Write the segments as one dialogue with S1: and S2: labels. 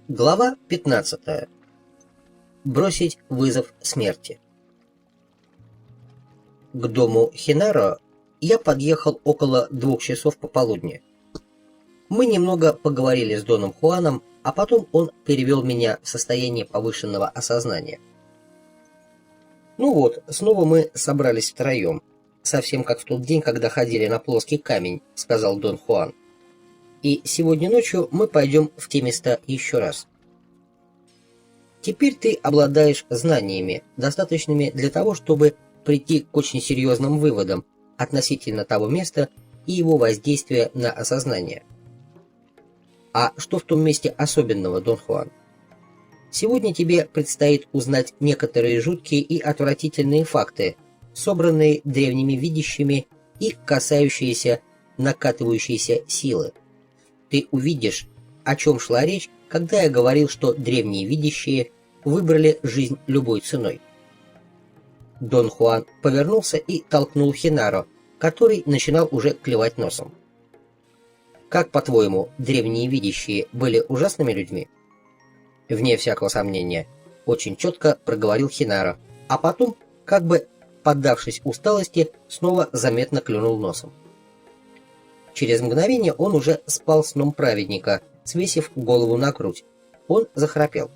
S1: Глава 15. Бросить вызов смерти. К дому Хинаро я подъехал около 2 часов пополудни. Мы немного поговорили с Доном Хуаном, а потом он перевел меня в состояние повышенного осознания. Ну вот, снова мы собрались втроем, совсем как в тот день, когда ходили на плоский камень, сказал Дон Хуан. И сегодня ночью мы пойдем в те места еще раз. Теперь ты обладаешь знаниями, достаточными для того, чтобы прийти к очень серьезным выводам относительно того места и его воздействия на осознание. А что в том месте особенного, Дон Хуан? Сегодня тебе предстоит узнать некоторые жуткие и отвратительные факты, собранные древними видящими и касающиеся накатывающейся силы. Ты увидишь, о чем шла речь, когда я говорил, что древние видящие выбрали жизнь любой ценой. Дон Хуан повернулся и толкнул Хинаро, который начинал уже клевать носом. Как, по-твоему, древние видящие были ужасными людьми? Вне всякого сомнения, очень четко проговорил Хинаро, а потом, как бы поддавшись усталости, снова заметно клюнул носом. Через мгновение он уже спал сном праведника, свесив голову на грудь. Он захрапел.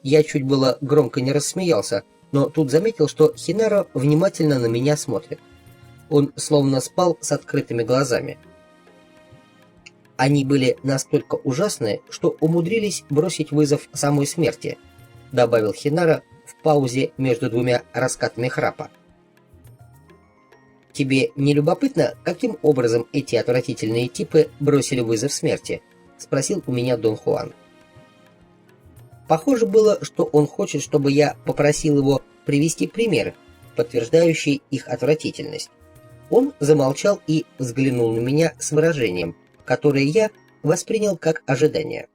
S1: Я чуть было громко не рассмеялся, но тут заметил, что Хинаро внимательно на меня смотрит. Он словно спал с открытыми глазами. Они были настолько ужасны, что умудрились бросить вызов самой смерти, добавил Хинаро в паузе между двумя раскатами храпа. Тебе не любопытно, каким образом эти отвратительные типы бросили вызов смерти? Спросил у меня Дон Хуан. Похоже было, что он хочет, чтобы я попросил его привести пример, подтверждающий их отвратительность. Он замолчал и взглянул на меня с выражением, которое я воспринял как ожидание.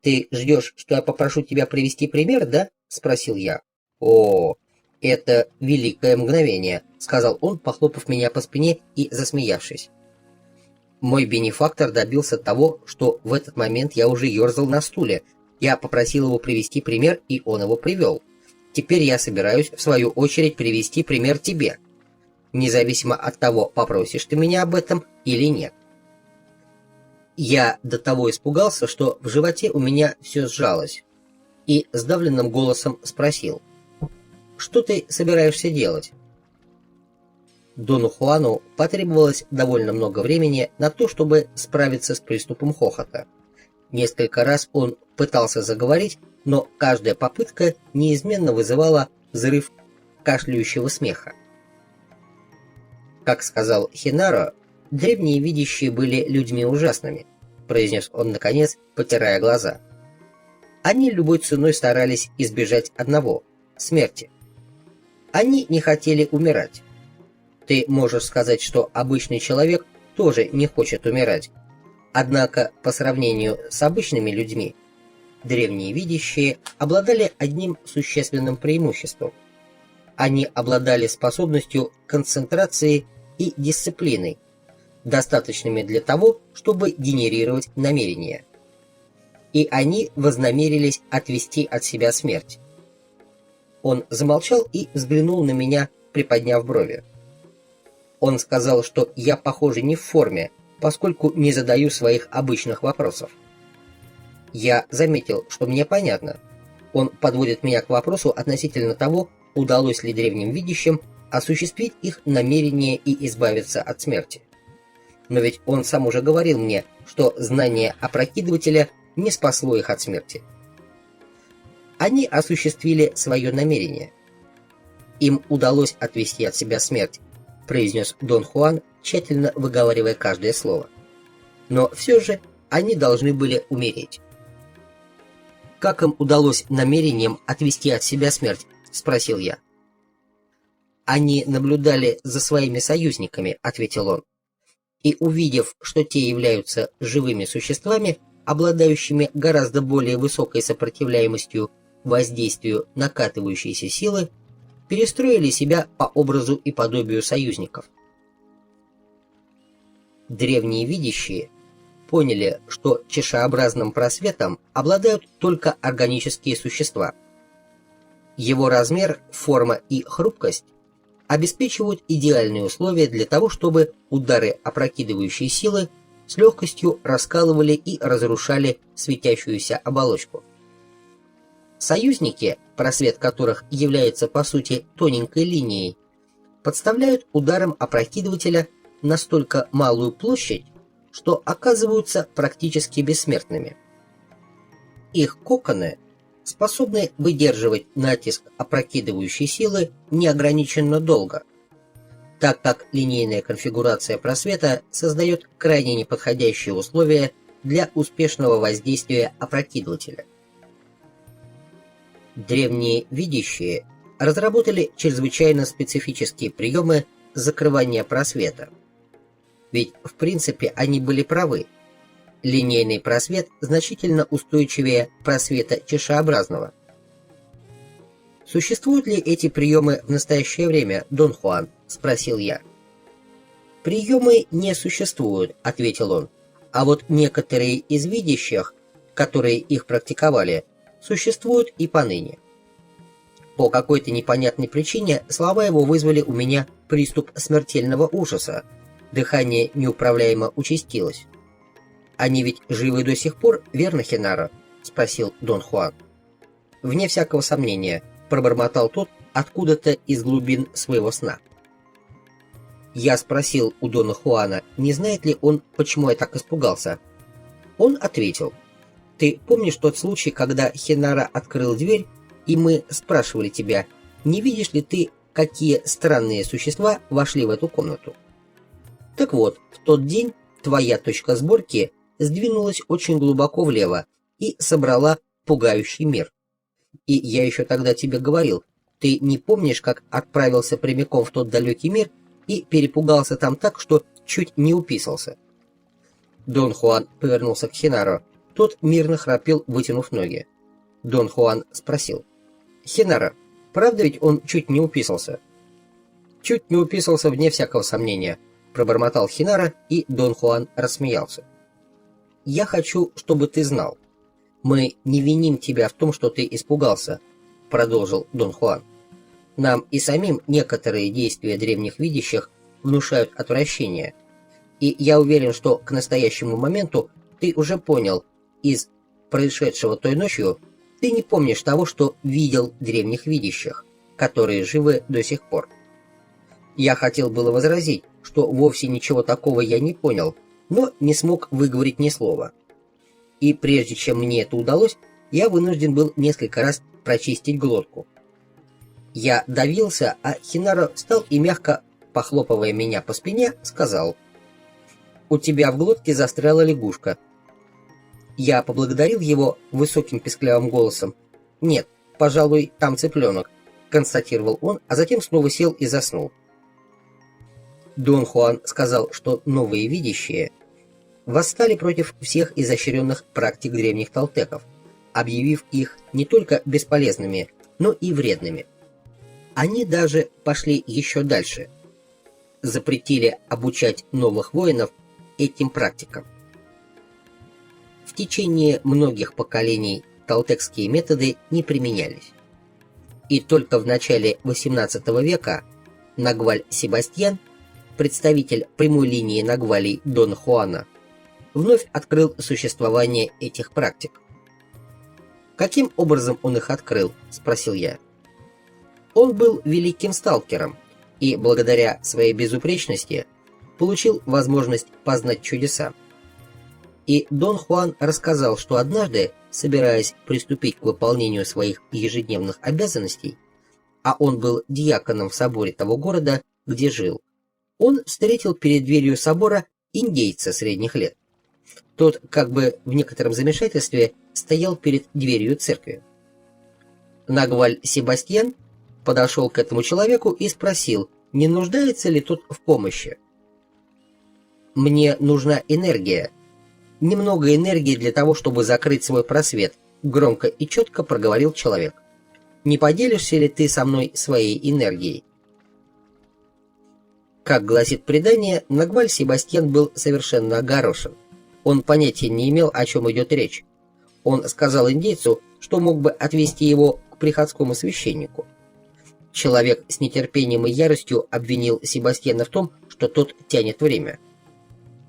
S1: «Ты ждешь, что я попрошу тебя привести пример, да?» — спросил я. «О, это великое мгновение», — сказал он, похлопав меня по спине и засмеявшись. Мой бенефактор добился того, что в этот момент я уже ерзал на стуле. Я попросил его привести пример, и он его привел. Теперь я собираюсь, в свою очередь, привести пример тебе, независимо от того, попросишь ты меня об этом или нет. Я до того испугался, что в животе у меня все сжалось, и сдавленным голосом спросил: «Что ты собираешься делать?» Дону Хуану потребовалось довольно много времени на то, чтобы справиться с приступом хохота. Несколько раз он пытался заговорить, но каждая попытка неизменно вызывала взрыв кашляющего смеха. «Как сказал Хинаро, древние видящие были людьми ужасными», произнес он наконец, потирая глаза. «Они любой ценой старались избежать одного – смерти. Они не хотели умирать. Ты можешь сказать, что обычный человек тоже не хочет умирать. Однако, по сравнению с обычными людьми, древние видящие обладали одним существенным преимуществом. Они обладали способностью концентрации и дисциплиной, достаточными для того, чтобы генерировать намерения. И они вознамерились отвести от себя смерть». Он замолчал и взглянул на меня, приподняв брови. Он сказал, что я, похоже, не в форме, поскольку не задаю своих обычных вопросов. Я заметил, что мне понятно. Он подводит меня к вопросу относительно того, удалось ли древним видящим осуществить их намерение и избавиться от смерти. Но ведь он сам уже говорил мне, что знание опрокидывателя не спасло их от смерти. Они осуществили свое намерение. Им удалось отвести от себя смерть, произнес Дон Хуан, тщательно выговаривая каждое слово. Но все же они должны были умереть. «Как им удалось намерением отвести от себя смерть?» – спросил я. «Они наблюдали за своими союзниками», – ответил он. «И увидев, что те являются живыми существами, обладающими гораздо более высокой сопротивляемостью воздействию накатывающейся силы, перестроили себя по образу и подобию союзников. Древние видящие поняли, что чашеобразным просветом обладают только органические существа. Его размер, форма и хрупкость обеспечивают идеальные условия для того, чтобы удары опрокидывающей силы с легкостью раскалывали и разрушали светящуюся оболочку. Союзники, просвет которых является по сути тоненькой линией, подставляют ударом опрокидывателя настолько малую площадь, что оказываются практически бессмертными. Их коконы способны выдерживать натиск опрокидывающей силы неограниченно долго, так как линейная конфигурация просвета создает крайне неподходящие условия для успешного воздействия опрокидывателя. Древние видящие разработали чрезвычайно специфические приемы закрывания просвета. Ведь в принципе они были правы. Линейный просвет значительно устойчивее просвета чашеобразного. «Существуют ли эти приемы в настоящее время, Дон Хуан?» – спросил я. «Приемы не существуют», – ответил он, «а вот некоторые из видящих, которые их практиковали, существуют и поныне». По какой-то непонятной причине слова его вызвали у меня приступ смертельного ужаса, дыхание неуправляемо участилось. «Они ведь живы до сих пор, верно, Хенаро?» – спросил Дон Хуан. «Вне всякого сомнения», – пробормотал тот откуда-то из глубин своего сна. Я спросил у Дона Хуана, не знает ли он, почему я так испугался. Он ответил: «Ты помнишь тот случай, когда Хенаро открыл дверь, и мы спрашивали тебя, не видишь ли ты, какие странные существа вошли в эту комнату? Так вот, в тот день твоя точка сборки сдвинулась очень глубоко влево и собрала пугающий мир. И я еще тогда тебе говорил, ты не помнишь, как отправился прямиком в тот далекий мир и перепугался там так, что чуть не уписался?» Дон Хуан повернулся к Хенаро. Тот мирно храпел, вытянув ноги. Дон Хуан спросил: «Хенаро, правда ведь он чуть не уписался?» «Чуть не уписался, вне всякого сомнения», пробормотал Хенаро, и Дон Хуан рассмеялся. «Я хочу, чтобы ты знал. Мы не виним тебя в том, что ты испугался», продолжил Дон Хуан. «Нам и самим некоторые действия древних видящих внушают отвращение. И я уверен, что к настоящему моменту ты уже понял, из происшедшего той ночью ты не помнишь того, что видел древних видящих, которые живы до сих пор». Я хотел было возразить, что вовсе ничего такого я не понял, но не смог выговорить ни слова. И прежде чем мне это удалось, я вынужден был несколько раз прочистить глотку. Я давился, а Хенаро встал и, мягко похлопывая меня по спине, сказал: «У тебя в глотке застряла лягушка». Я поблагодарил его высоким писклявым голосом. «Нет, пожалуй, там цыпленок», констатировал он, а затем снова сел и заснул. Дон Хуан сказал, что новые видящие восстали против всех изощренных практик древних толтеков, объявив их не только бесполезными, но и вредными. Они даже пошли еще дальше, запретили обучать новых воинов этим практикам. В течение многих поколений толтекские методы не применялись. И только в начале XVIII века Нагваль Себастьян, представитель прямой линии Нагвалей Дона Хуана, вновь открыл существование этих практик. «Каким образом он их открыл?» – спросил я. Он был великим сталкером и, благодаря своей безупречности, получил возможность познать чудеса. И Дон Хуан рассказал, что однажды, собираясь приступить к выполнению своих ежедневных обязанностей, а он был диаконом в соборе того города, где жил, он встретил перед дверью собора индейца средних лет. Тот, как бы в некотором замешательстве, стоял перед дверью церкви. Нагваль Себастьян подошел к этому человеку и спросил, не нуждается ли тот в помощи. «Мне нужна энергия. Немного энергии для того, чтобы закрыть свой просвет», громко и четко проговорил человек. «Не поделишься ли ты со мной своей энергией?» Как гласит предание, Нагваль Себастьян был совершенно огорошен. Он понятия не имел, о чем идет речь. Он сказал индейцу, что мог бы отвезти его к приходскому священнику. Человек с нетерпением и яростью обвинил Себастьяна в том, что тот тянет время.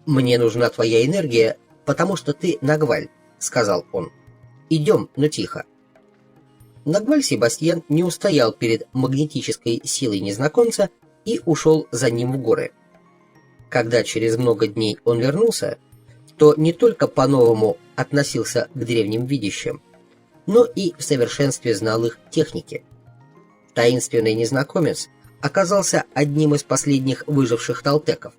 S1: «Мне нужна твоя энергия, потому что ты Нагваль», — сказал он. «Идем, но тихо». Нагваль Себастьян не устоял перед магнетической силой незнакомца и ушел за ним в горы. Когда через много дней он вернулся, то не только по-новому относился к древним видящим, но и в совершенстве знал их техники. Таинственный незнакомец оказался одним из последних выживших толтеков.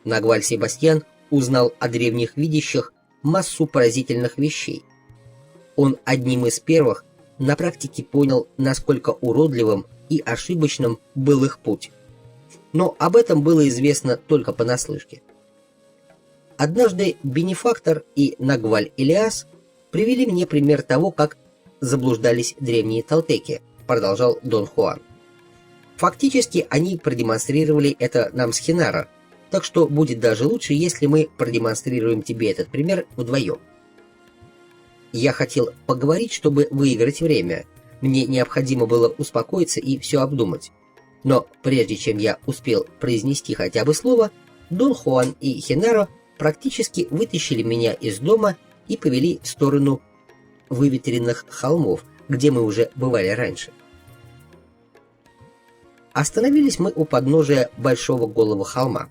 S1: Нагваль Себастьян узнал о древних видящих массу поразительных вещей. Он одним из первых на практике понял, насколько уродливым и ошибочным был их путь. Но об этом было известно только понаслышке. Однажды бенефактор и Нагваль Илиас привели мне пример того, как заблуждались древние толтеки, продолжал Дон Хуан. Фактически они продемонстрировали это нам с Хинара, так что будет даже лучше, если мы продемонстрируем тебе этот пример вдвоем. Я хотел поговорить, чтобы выиграть время. Мне необходимо было успокоиться и все обдумать. Но прежде чем я успел произнести хотя бы слово, Дон Хуан и Хинаро практически вытащили меня из дома и повели в сторону выветренных холмов, где мы уже бывали раньше. Остановились мы у подножия большого голого холма.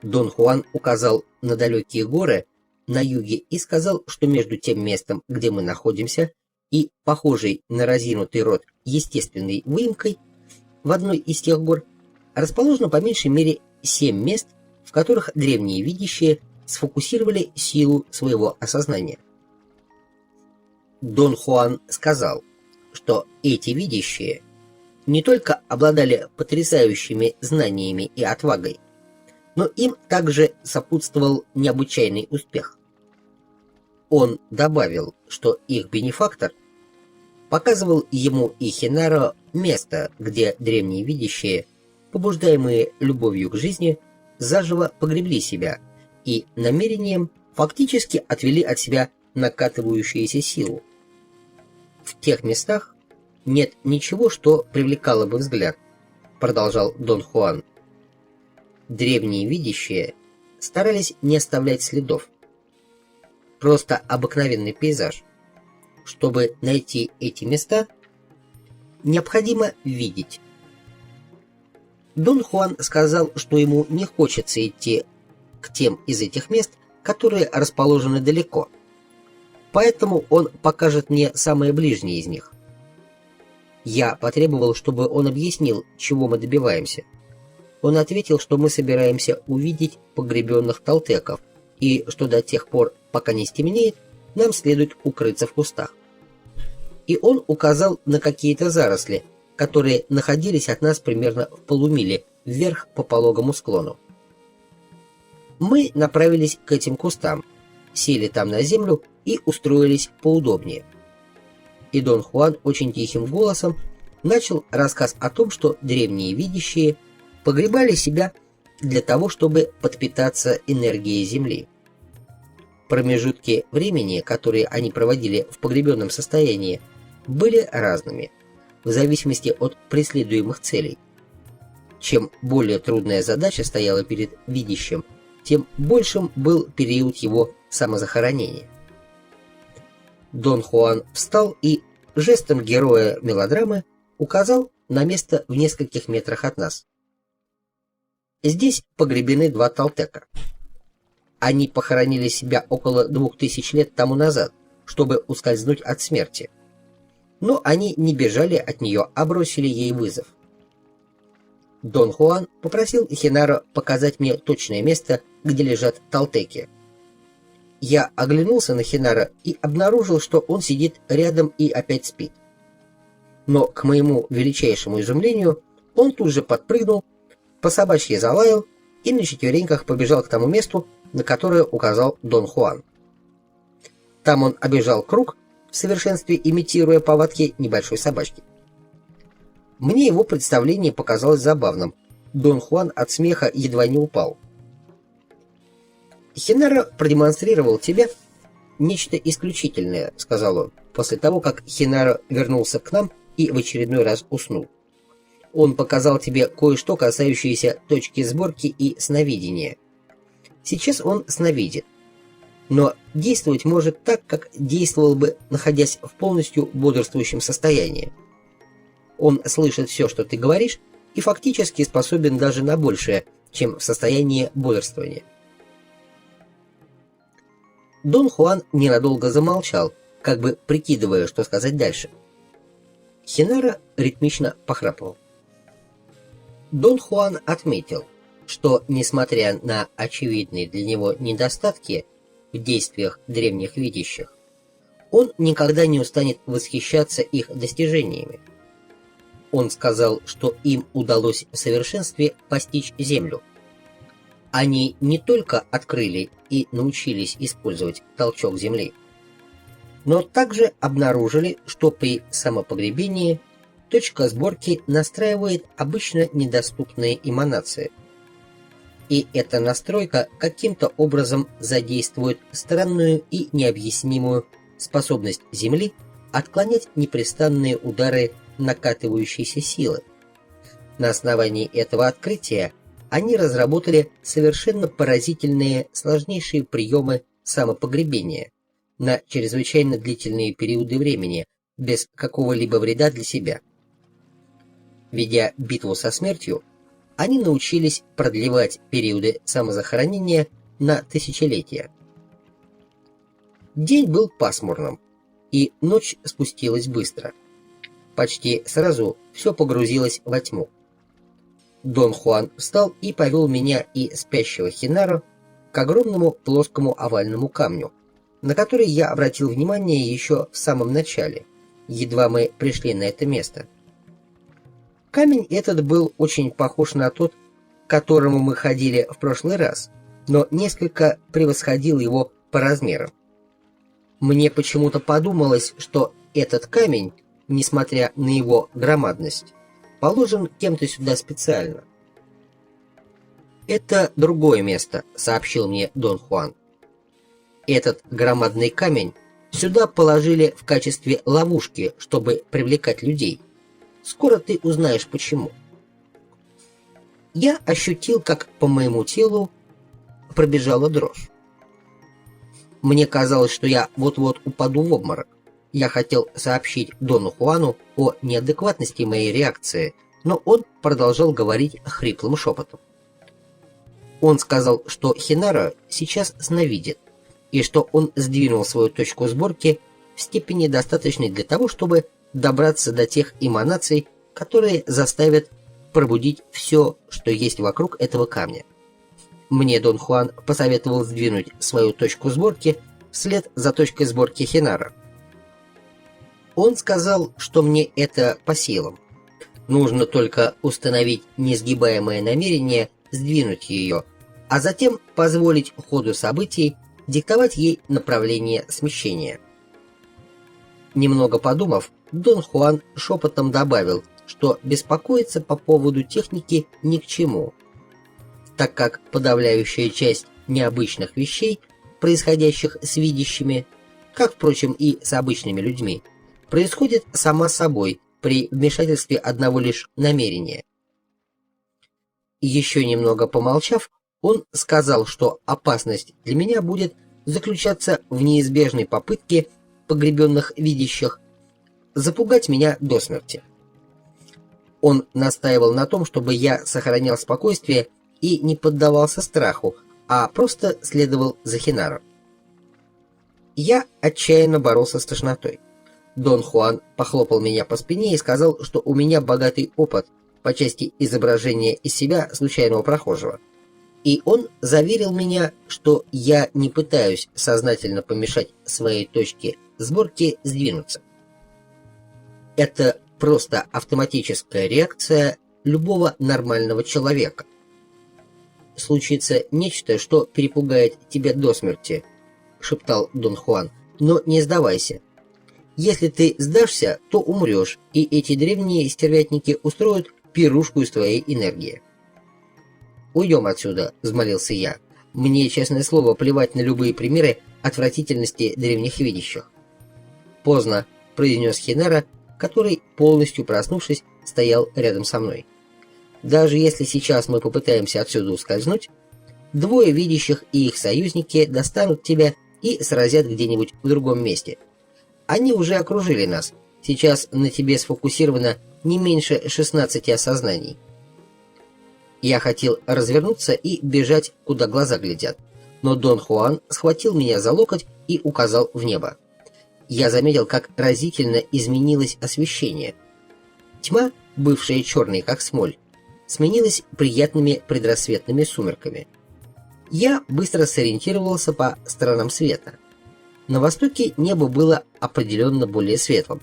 S1: Дон Хуан указал на далекие горы на юге и сказал, что между тем местом, где мы находимся, и похожей на разинутый рот естественной выемкой в одной из тех гор расположено по меньшей мере 7 мест, в которых древние видящие сфокусировали силу своего осознания. Дон Хуан сказал, что эти видящие не только обладали потрясающими знаниями и отвагой, но им также сопутствовал необычайный успех. Он добавил, что их бенефактор показывал ему и Хинаро место, где древние видящие, побуждаемые любовью к жизни, заживо погребли себя и намерением фактически отвели от себя накатывающуюся силу. В тех местах нет ничего, что привлекало бы взгляд, продолжал Дон Хуан. Древние видящие старались не оставлять следов. Просто обыкновенный пейзаж. Чтобы найти эти места, необходимо видеть. Дон Хуан сказал, что ему не хочется идти к тем из этих мест, которые расположены далеко. Поэтому он покажет мне самые ближние из них. Я потребовал, чтобы он объяснил, чего мы добиваемся. Он ответил, что мы собираемся увидеть погребенных толтеков, и что до тех пор, пока не стемнеет, нам следует укрыться в кустах. И он указал на какие-то заросли, которые находились от нас примерно в полумиле вверх по пологому склону. Мы направились к этим кустам, сели там на землю и устроились поудобнее. И Дон Хуан очень тихим голосом начал рассказ о том, что древние видящие погребали себя для того, чтобы подпитаться энергией Земли. Промежутки времени, которые они проводили в погребенном состоянии, были разными, в зависимости от преследуемых целей. Чем более трудная задача стояла перед видящим, тем большим был период его самозахоронения. Дон Хуан встал и жестом героя мелодрамы указал на место в нескольких метрах от нас. Здесь погребены 2 толтека. Они похоронили себя около 2000 лет тому назад, чтобы ускользнуть от смерти. Но они не бежали от нее, а бросили ей вызов. Дон Хуан попросил Хинаро показать мне точное место, где лежат толтеки. Я оглянулся на Хинаро и обнаружил, что он сидит рядом и опять спит. Но, к моему величайшему изумлению, он тут же подпрыгнул, по-собачьи залаял и на четвереньках побежал к тому месту, на которое указал Дон Хуан. Там он обежал круг, в совершенстве имитируя повадки небольшой собачки. Мне его представление показалось забавным. Дон Хуан от смеха едва не упал. «Хинара продемонстрировал тебе нечто исключительное», — сказал он, после того, как Хинара вернулся к нам и в очередной раз уснул. «Он показал тебе кое-что, касающееся точки сборки и сновидения. Сейчас он сновидит, но действовать может так, как действовал бы, находясь в полностью бодрствующем состоянии. Он слышит все, что ты говоришь, и фактически способен даже на большее, чем в состоянии бодрствования». Дон Хуан ненадолго замолчал, как бы прикидывая, что сказать дальше. Хинара ритмично похрапывал. Дон Хуан отметил, что, несмотря на очевидные для него недостатки в действиях древних видящих, он никогда не устанет восхищаться их достижениями. Он сказал, что им удалось в совершенстве постичь Землю. Они не только открыли и научились использовать толчок Земли, но также обнаружили, что при самопогребении точка сборки настраивает обычно недоступные эманации. И эта настройка каким-то образом задействует странную и необъяснимую способность Земли отклонять непрестанные удары накатывающейся силы. На основании этого открытия они разработали совершенно поразительные сложнейшие приемы самопогребения на чрезвычайно длительные периоды времени, без какого-либо вреда для себя. Ведя битву со смертью, они научились продлевать периоды самозахоронения на тысячелетия. День был пасмурным, и ночь спустилась быстро. Почти сразу все погрузилось во тьму. Дон Хуан встал и повел меня и спящего Хинару к огромному плоскому овальному камню, на который я обратил внимание еще в самом начале, едва мы пришли на это место. Камень этот был очень похож на тот, к которому мы ходили в прошлый раз, но несколько превосходил его по размерам. Мне почему-то подумалось, что этот камень, несмотря на его громадность, положен кем-то сюда специально. «Это другое место», — сообщил мне Дон Хуан. «Этот громадный камень сюда положили в качестве ловушки, чтобы привлекать людей. Скоро ты узнаешь, почему». Я ощутил, как по моему телу пробежала дрожь. Мне казалось, что я вот-вот упаду в обморок. Я хотел сообщить Дону Хуану о неадекватности моей реакции, но он продолжал говорить хриплым шепотом. Он сказал, что Хинара сейчас сновидит, и что он сдвинул свою точку сборки в степени достаточной для того, чтобы добраться до тех эманаций, которые заставят пробудить все, что есть вокруг этого камня. Мне Дон Хуан посоветовал сдвинуть свою точку сборки вслед за точкой сборки Хинара. Он сказал, что мне это по силам. Нужно только установить несгибаемое намерение сдвинуть ее, а затем позволить ходу событий диктовать ей направление смещения. Немного подумав, Дон Хуан шепотом добавил, что беспокоиться по поводу техники ни к чему, так как подавляющая часть необычных вещей, происходящих с видящими, как, впрочем, и с обычными людьми, происходит сама собой при вмешательстве одного лишь намерения. Еще немного помолчав, он сказал, что опасность для меня будет заключаться в неизбежной попытке погребенных видящих запугать меня до смерти. Он настаивал на том, чтобы я сохранял спокойствие и не поддавался страху, а просто следовал за Хинару. Я отчаянно боролся с тошнотой. Дон Хуан похлопал меня по спине и сказал, что у меня богатый опыт по части изображения из себя случайного прохожего. И он заверил меня, что я не пытаюсь сознательно помешать своей точке сборки сдвинуться. Это просто автоматическая реакция любого нормального человека. «Случится нечто, что перепугает тебя до смерти», — шептал Дон Хуан, — «но не сдавайся. Если ты сдашься, то умрешь, и эти древние стервятники устроят пирушку из твоей энергии». «Уйдем отсюда», — взмолился я, Мне, честное слово, плевать на любые примеры отвратительности древних видящих. Поздно, произнес Хинара, который, полностью проснувшись, стоял рядом со мной. Даже если сейчас мы попытаемся отсюда ускользнуть, двое видящих и их союзники достанут тебя и сразят где-нибудь в другом месте. Они уже окружили нас. Сейчас на тебе сфокусировано не меньше 16 осознаний. Я хотел развернуться и бежать, куда глаза глядят, но Дон Хуан схватил меня за локоть и указал в небо. Я заметил, как разительно изменилось освещение. Тьма, бывшая черной, как смоль, сменилась приятными предрассветными сумерками. Я быстро сориентировался по сторонам света. На востоке небо было определенно более светлым.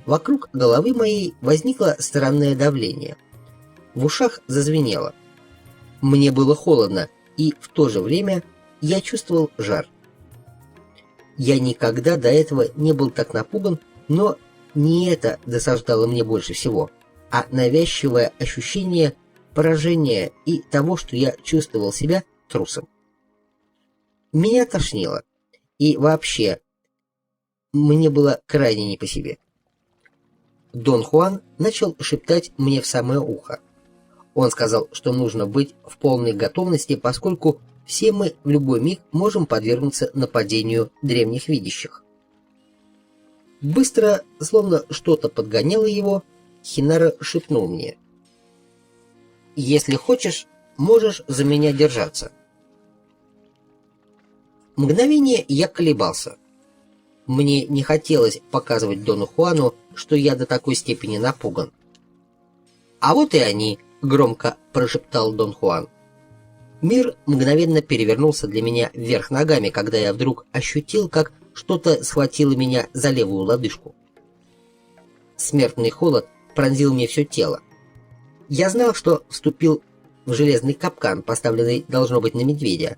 S1: Вокруг головы моей возникло странное давление. В ушах зазвенело. Мне было холодно, и в то же время я чувствовал жар. Я никогда до этого не был так напуган, но не это досаждало мне больше всего, а навязчивое ощущение поражения и того, что я чувствовал себя трусом. Меня тошнило, и вообще мне было крайне не по себе. Дон Хуан начал шептать мне в самое ухо. Он сказал, что нужно быть в полной готовности, поскольку все мы в любой миг можем подвергнуться нападению древних видящих. Быстро, словно что-то подгоняло его, Хинара шепнул мне: «Если хочешь, можешь за меня держаться». Мгновение я колебался. Мне не хотелось показывать Дону Хуану, что я до такой степени напуган. «А вот и они», — громко прошептал Дон Хуан. Мир мгновенно перевернулся для меня вверх ногами, когда я вдруг ощутил, как что-то схватило меня за левую лодыжку. Смертный холод пронзил мне все тело. Я знал, что вступил в железный капкан, поставленный, должно быть, на медведя.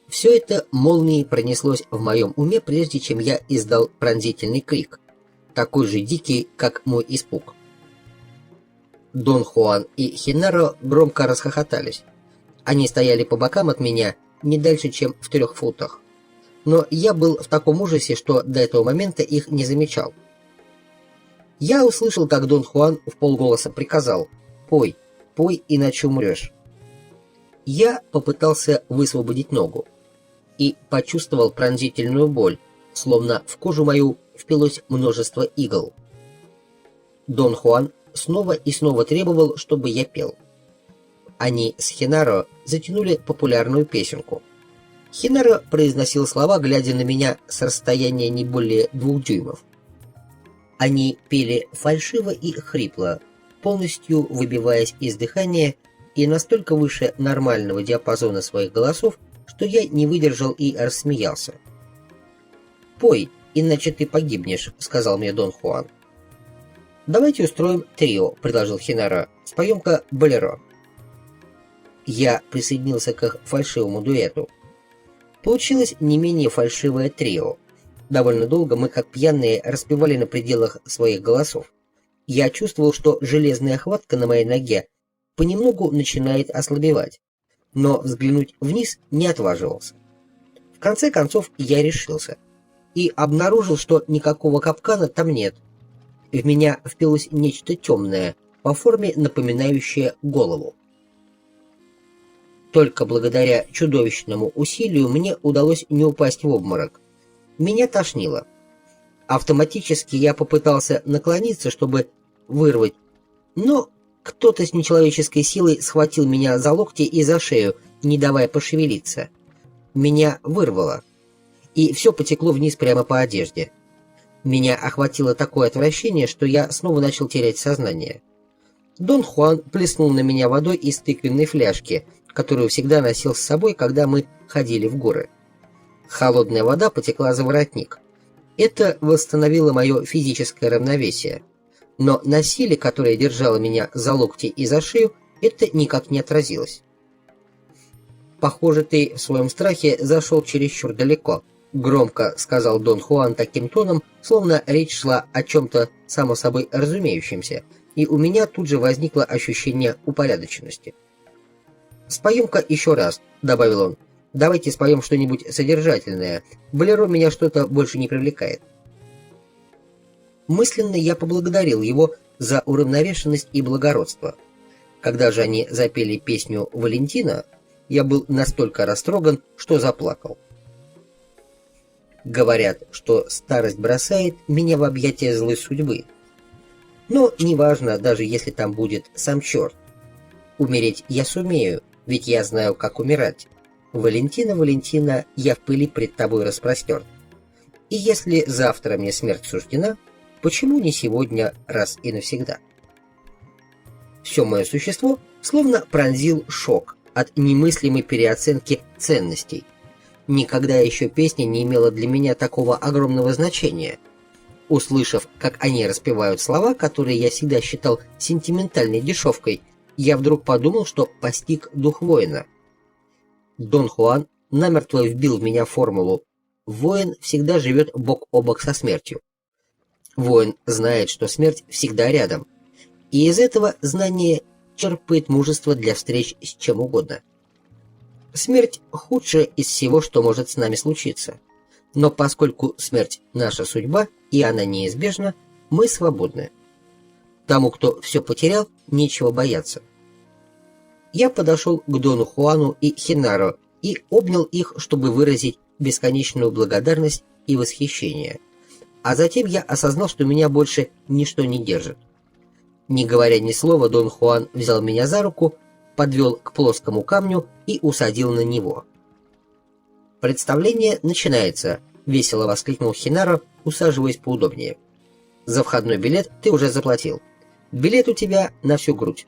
S1: Все это молнией пронеслось в моем уме, прежде чем я издал пронзительный крик, такой же дикий, как мой испуг. Дон Хуан и Хинаро громко расхохотались. Они стояли по бокам от меня не дальше, чем в 3 футах. Но я был в таком ужасе, что до этого момента их не замечал. Я услышал, как Дон Хуан вполголоса приказал: «Пой, пой, иначе умрешь». Я попытался высвободить ногу и почувствовал пронзительную боль, словно в кожу мою впилось множество игл. Дон Хуан снова и снова требовал, чтобы я пел. Они с Хинаро затянули популярную песенку. Хинаро произносил слова, глядя на меня с расстояния не более 2 дюймов. Они пели фальшиво и хрипло, полностью выбиваясь из дыхания и настолько выше нормального диапазона своих голосов, что я не выдержал и рассмеялся. «Пой, иначе ты погибнешь», — сказал мне Дон Хуан. «Давайте устроим трио», — предложил Хинаро. «Споем-ка болеро». Я присоединился к их фальшивому дуэту. Получилось не менее фальшивое трио. Довольно долго мы, как пьяные, распевали на пределах своих голосов. Я чувствовал, что железная хватка на моей ноге понемногу начинает ослабевать, но взглянуть вниз не отваживался. В конце концов я решился и обнаружил, что никакого капкана там нет. В меня впилось нечто темное, по форме напоминающее голову. Только благодаря чудовищному усилию мне удалось не упасть в обморок. Меня тошнило. Автоматически я попытался наклониться, чтобы вырвать, но кто-то с нечеловеческой силой схватил меня за локти и за шею, не давая пошевелиться. Меня вырвало, и все потекло вниз прямо по одежде. Меня охватило такое отвращение, что я снова начал терять сознание. Дон Хуан плеснул на меня водой из тыквенной фляжки, которую всегда носил с собой, когда мы ходили в горы. Холодная вода потекла за воротник. Это восстановило мое физическое равновесие. Но на силе, которая держала меня за локти и за шею, это никак не отразилось. «Похоже, ты в своем страхе зашел чересчур далеко», — громко сказал Дон Хуан таким тоном, словно речь шла о чем-то само собой разумеющемся, и у меня тут же возникло ощущение упорядоченности. «Споем-ка еще раз», — добавил он. «Давайте споем что-нибудь содержательное. Болеро меня что-то больше не привлекает». Мысленно я поблагодарил его за уравновешенность и благородство. Когда же они запели песню «Валентина», я был настолько растроган, что заплакал. Говорят, что старость бросает меня в объятия злой судьбы. Но неважно, даже если там будет сам черт. Умереть я сумею, ведь я знаю, как умирать. Валентина, Валентина, я в пыли пред тобой распростерт. И если завтра мне смерть суждена, почему не сегодня, раз и навсегда? Все мое существо словно пронзил шок от немыслимой переоценки ценностей. Никогда еще песня не имела для меня такого огромного значения. Услышав, как они распевают слова, которые я всегда считал сентиментальной дешевкой, я вдруг подумал, что постиг дух воина. Дон Хуан намертво вбил в меня формулу: воин всегда живет бок о бок со смертью. Воин знает, что смерть всегда рядом, и из этого знания черпает мужество для встреч с чем угодно. Смерть худшее из всего, что может с нами случиться. Но поскольку смерть – наша судьба, и она неизбежна, мы свободны. Тому, кто все потерял, нечего бояться. Я подошел к Дону Хуану и Хенаро и обнял их, чтобы выразить бесконечную благодарность и восхищение. А затем я осознал, что меня больше ничто не держит. Не говоря ни слова, Дон Хуан взял меня за руку, подвел к плоскому камню и усадил на него. «Представление начинается», — весело воскликнул Хенаро, усаживаясь поудобнее. «За входной билет ты уже заплатил. Билет у тебя на всю грудь».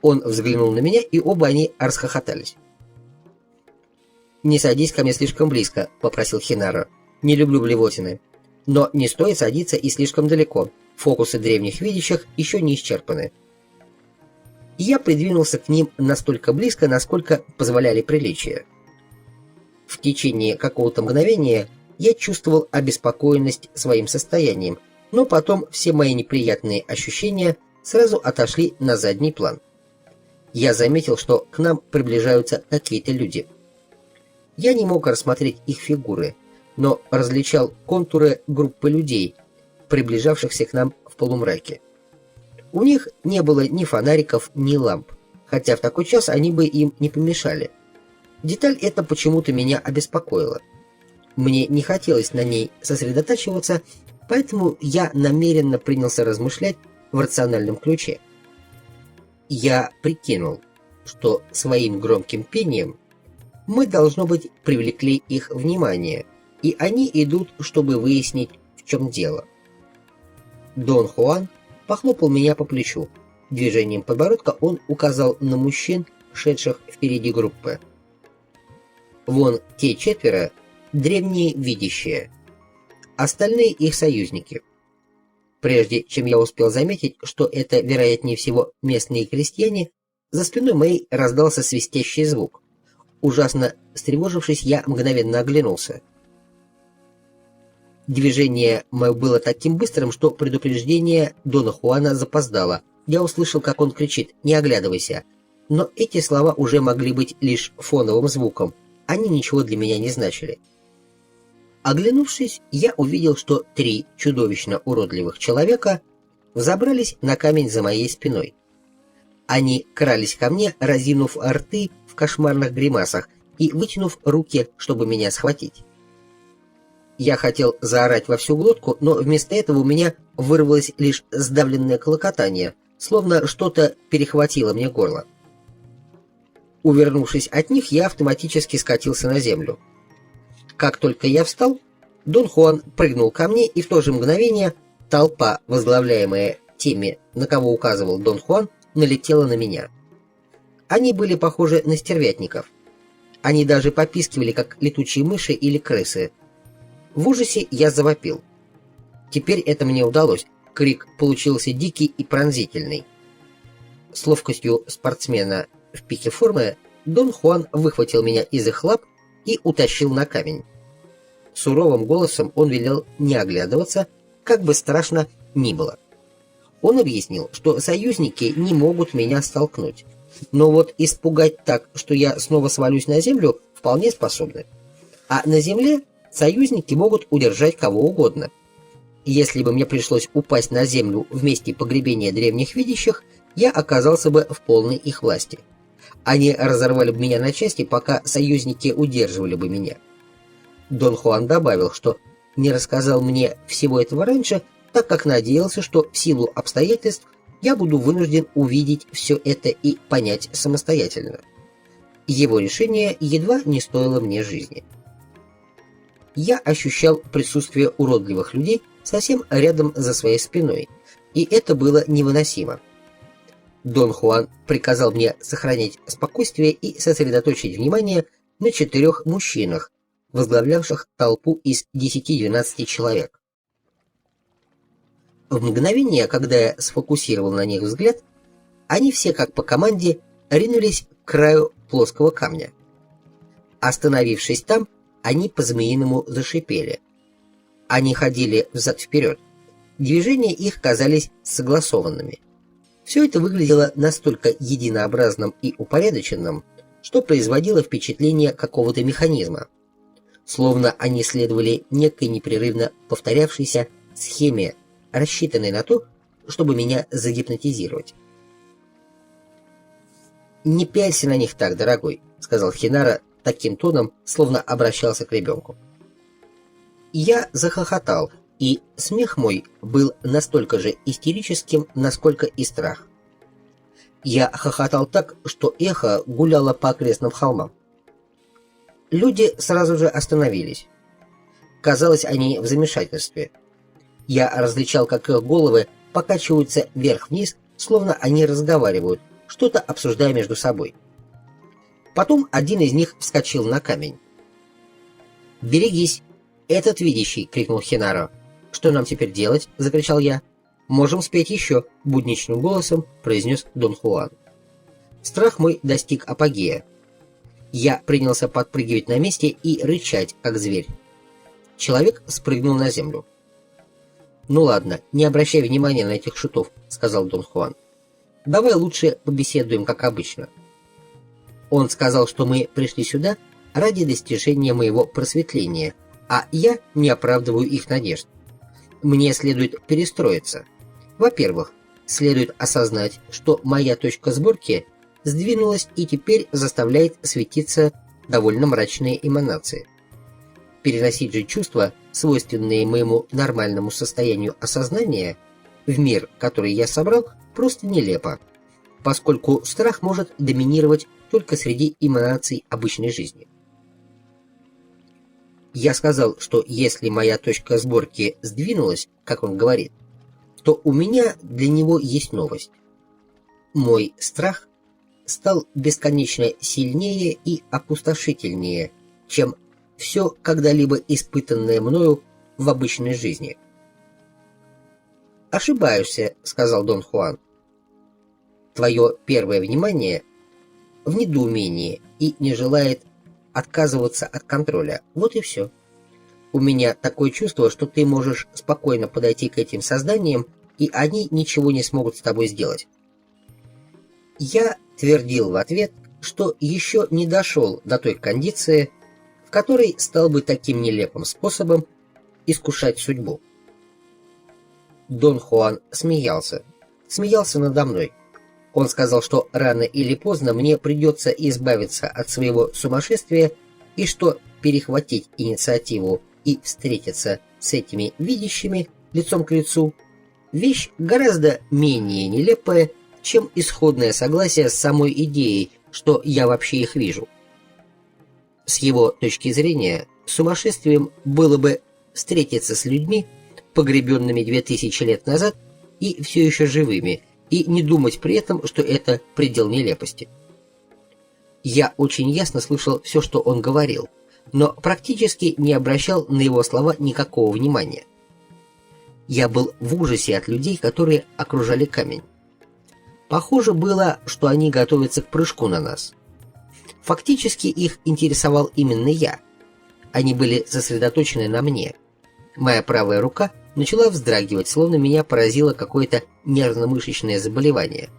S1: Он взглянул на меня, и оба они расхохотались. «Не садись ко мне слишком близко», — попросил Хенаро. «Не люблю блевотины. Но не стоит садиться и слишком далеко. Фокусы древних видящих еще не исчерпаны». Я придвинулся к ним настолько близко, насколько позволяли приличия. В течение какого-то мгновения я чувствовал обеспокоенность своим состоянием, но потом все мои неприятные ощущения сразу отошли на задний план. Я заметил, что к нам приближаются какие-то люди. Я не мог рассмотреть их фигуры, но различал контуры группы людей, приближавшихся к нам в полумраке. У них не было ни фонариков, ни ламп, хотя в такой час они бы им не помешали. Деталь эта почему-то меня обеспокоила. Мне не хотелось на ней сосредотачиваться, поэтому я намеренно принялся размышлять в рациональном ключе. Я прикинул, что своим громким пением мы, должно быть, привлекли их внимание, и они идут, чтобы выяснить, в чем дело. Дон Хуан похлопал меня по плечу. Движением подбородка он указал на мужчин, шедших впереди группы. Вон те четверо – древние видящие. Остальные их союзники. Прежде чем я успел заметить, что это, вероятнее всего, местные крестьяне, за спиной моей раздался свистящий звук. Ужасно встревожившись, я мгновенно оглянулся. Движение мое было таким быстрым, что предупреждение Дона Хуана запоздало. Я услышал, как он кричит: «Не оглядывайся!» Но эти слова уже могли быть лишь фоновым звуком. Они ничего для меня не значили. Оглянувшись, я увидел, что 3 чудовищно уродливых человека взобрались на камень за моей спиной. Они крались ко мне, разинув рты в кошмарных гримасах и вытянув руки, чтобы меня схватить. Я хотел заорать во всю глотку, но вместо этого у меня вырвалось лишь сдавленное клокотание, словно что-то перехватило мне горло. Увернувшись от них, я автоматически скатился на землю. Как только я встал, Дон Хуан прыгнул ко мне, и в то же мгновение толпа, возглавляемая теми, на кого указывал Дон Хуан, налетела на меня. Они были похожи на стервятников. Они даже попискивали, как летучие мыши или крысы. В ужасе я завопил. Теперь это мне удалось. Крик получился дикий и пронзительный. С ловкостью спортсмена в пике формы Дон Хуан выхватил меня из их лап и утащил на камень. Суровым голосом он велел не оглядываться, как бы страшно ни было. Он объяснил, что союзники не могут меня столкнуть, Но вот испугать так, что я снова свалюсь на землю, вполне способны. А на земле союзники могут удержать кого угодно. Если бы мне пришлось упасть на землю в месте погребения древних видящих, я оказался бы в полной их власти. Они разорвали бы меня на части, пока союзники удерживали бы меня. Дон Хуан добавил, что не рассказал мне всего этого раньше, так как надеялся, что в силу обстоятельств я буду вынужден увидеть все это и понять самостоятельно. Его решение едва не стоило мне жизни. Я ощущал присутствие уродливых людей совсем рядом за своей спиной, и это было невыносимо. Дон Хуан приказал мне сохранять спокойствие и сосредоточить внимание на 4 мужчинах, возглавлявших толпу из 10-12 человек. В мгновение, когда я сфокусировал на них взгляд, они все, как по команде, ринулись к краю плоского камня. Остановившись там, они по-змеиному зашипели. Они ходили взад-вперед. Движения их казались согласованными. Все это выглядело настолько единообразным и упорядоченным, что производило впечатление какого-то механизма. Словно они следовали некой непрерывно повторявшейся схеме, рассчитанной на то, чтобы меня загипнотизировать. «Не пялься на них так, дорогой», — сказал Хинара таким тоном, словно обращался к ребенку. Я захохотал, и смех мой был настолько же истерическим, насколько и страх. Я хохотал так, что эхо гуляло по окрестным холмам. Люди сразу же остановились. Казалось, они в замешательстве. Я различал, как их головы покачиваются вверх-вниз, словно они разговаривают, что-то обсуждая между собой. Потом один из них вскочил на камень. «Берегись! Этот видящий!» — крикнул Хинаро. «Что нам теперь делать?» — закричал я. «Можем спеть еще», — будничным голосом произнес Дон Хуан. Страх мой достиг апогея. Я принялся подпрыгивать на месте и рычать, как зверь. Человек спрыгнул на землю. «Ну ладно, не обращай внимания на этих шутов», — сказал Дон Хуан. «Давай лучше побеседуем, как обычно». Он сказал, что мы пришли сюда ради достижения моего просветления, а я не оправдываю их надежд. Мне следует перестроиться. Во-первых, следует осознать, что моя точка сборки сдвинулась и теперь заставляет светиться довольно мрачные эманации. Переносить же чувства, свойственные моему нормальному состоянию осознания, в мир, который я собрал, просто нелепо, поскольку страх может доминировать только среди эманаций обычной жизни. Я сказал, что если моя точка сборки сдвинулась, как он говорит, то у меня для него есть новость. Мой страх стал бесконечно сильнее и опустошительнее, чем все когда-либо испытанное мною в обычной жизни. «Ошибаешься», — сказал Дон Хуан. «Твое первое внимание в недоумении и не желает отказываться от контроля. Вот и все. У меня такое чувство, что ты можешь спокойно подойти к этим созданиям, и они ничего не смогут с тобой сделать». Я твердил в ответ, что еще не дошел до той кондиции, в которой стал бы таким нелепым способом искушать судьбу. Дон Хуан смеялся надо мной. Он сказал, что рано или поздно мне придется избавиться от своего сумасшествия и что перехватить инициативу и встретиться с этими видящими лицом к лицу – вещь гораздо менее нелепая, чем исходное согласие с самой идеей, что я вообще их вижу. С его точки зрения, сумасшествием было бы встретиться с людьми, погребенными 2000 лет назад и все еще живыми, и не думать при этом, что это предел нелепости. Я очень ясно слышал все, что он говорил, но практически не обращал на его слова никакого внимания. Я был в ужасе от людей, которые окружали камень. Похоже было, что они готовятся к прыжку на нас. Фактически их интересовал именно я. Они были сосредоточены на мне. Моя правая рука начала вздрагивать, словно меня поразило какое-то нервно-мышечное заболевание.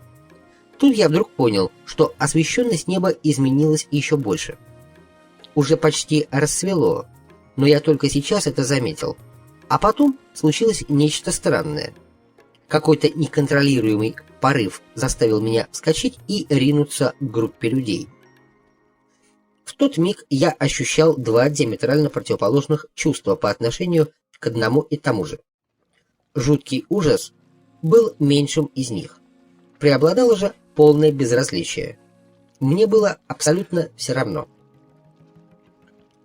S1: Тут я вдруг понял, что освещенность неба изменилась еще больше. Уже почти рассвело, но я только сейчас это заметил. А потом случилось нечто странное. Какой-то неконтролируемый порыв заставил меня вскочить и ринуться к группе людей. В тот миг я ощущал два диаметрально противоположных чувства по отношению к одному и тому же. Жуткий ужас был меньшим из них. Преобладало же полное безразличие. Мне было абсолютно все равно.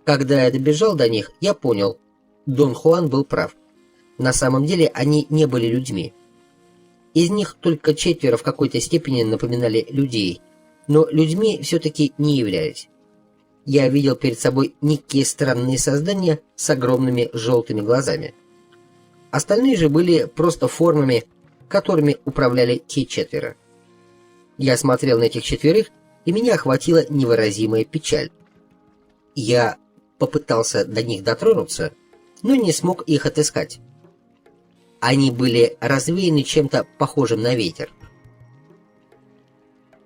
S1: Когда я добежал до них, я понял, Дон Хуан был прав. На самом деле они не были людьми. Из них только 4 в какой-то степени напоминали людей, но людьми все-таки не являлись. Я видел перед собой некие странные создания с огромными желтыми глазами. Остальные же были просто формами, которыми управляли те 4. Я смотрел на этих 4, и меня охватила невыразимая печаль. Я попытался до них дотронуться, но не смог их отыскать. Они были развеяны чем-то похожим на ветер.